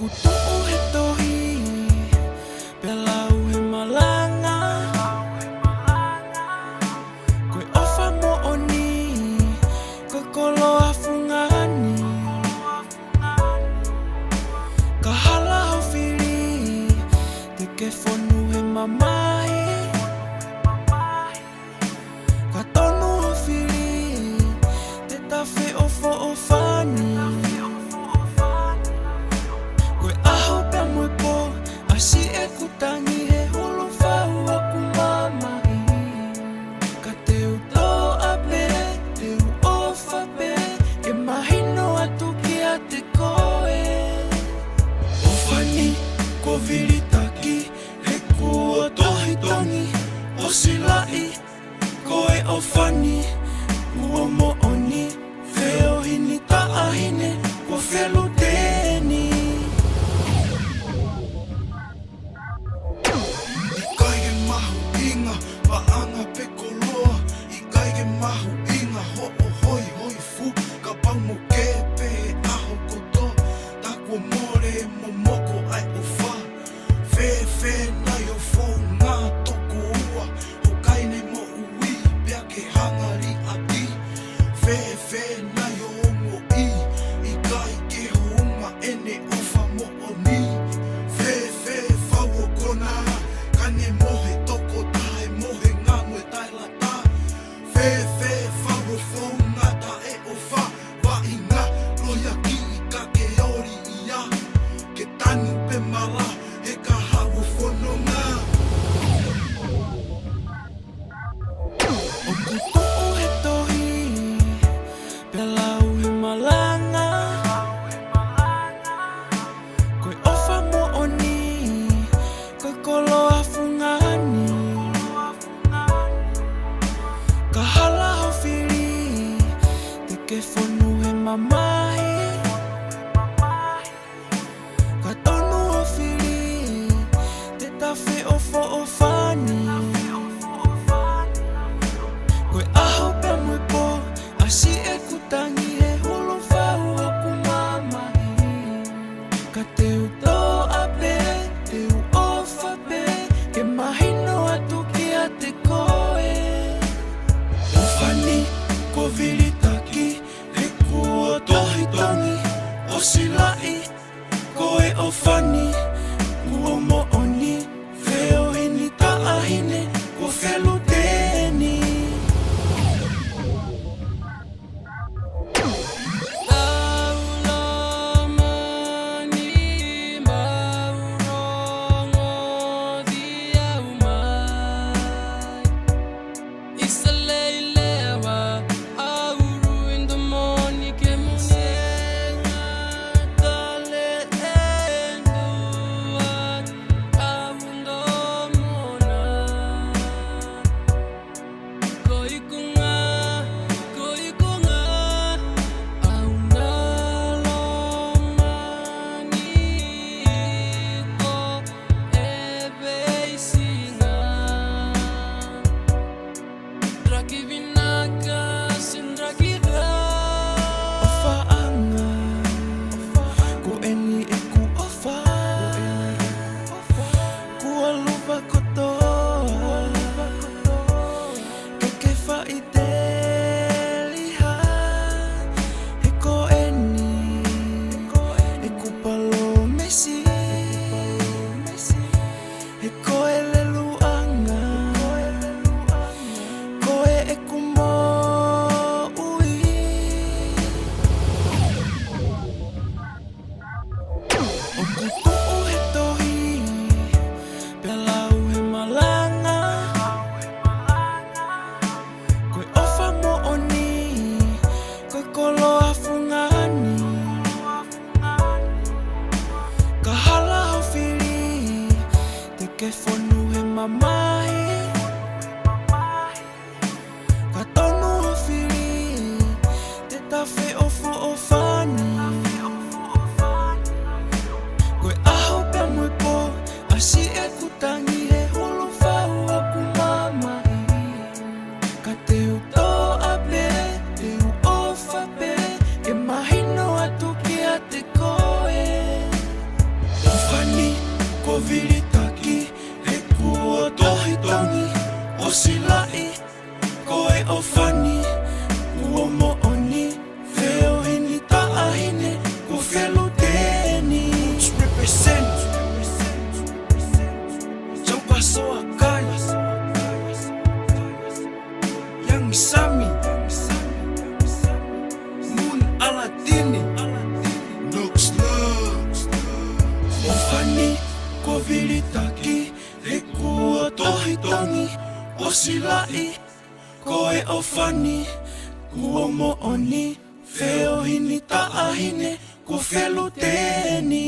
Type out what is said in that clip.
Kutu'u he tohi, pelau he malanga. Koe Ofamo'oni, koe kolo hafungani. Kahala hawhiri, te ke whonu he mamahi. Ka tonu hawhiri, te tawhi ofo-ofani. Si e kutangi he hulu whau aku mamahi. Ka te uto ape, te uofa pe, ke mahino atu ki a te koe. Ofani, ko viritaki, he kua tohi tongi, o silai, koe ofani, Ofamo'oni, wheo hini taahine, ko whelu tēni. Paanga pe koloa, I kaige mahu inga ho'o hoi hoi fu, ka pangu kepe aho koto, takua more momoko ai ufa, fe na yo fou ngā toko ua, hokaine mo ui, pia ke hangari ati, fe na yo ongo I kai ke hounga ene Ofamo'oni, fe whau o kona, kane mohe toko tae mohe ngamwe tai lata, fe whau fou ngata e ofa, wa inga loia ki I ka ke ori ia, ke tanu pe mala, he ka hau whanonga. O kutu'u he tohi, pelau he malanga. Koe Ofamo'oni, koe kolo hafungani. Kahala hawhiri, te ke whonu he mamahi. Ka tonu hawhiri, te tawhi ofo-ofani. Koe aho pe mui po, a si e kutangi he hulu whau aku mamahi. Ka te uto ape, te uofa pe, ke mahino atu ki a te koe. Ofani, ko viritaki, he kua tohi tongi, o silai, koe ofani, Ofamo'oni, wheo hini taahine, ko whelu tēni. vilitaki, he kua tohitongi, o silai, koe o fani, kua mo'oni, feo hini ta'ahine, ko felu teni. Represent, Joker Soakai, Young Sami, Alatini, Knoxla, Ofani, ko vilitaki, he kua tohitongi, o silai, koe o fani, kua mo'oni, feo hini ta'ahine, ko felu teni.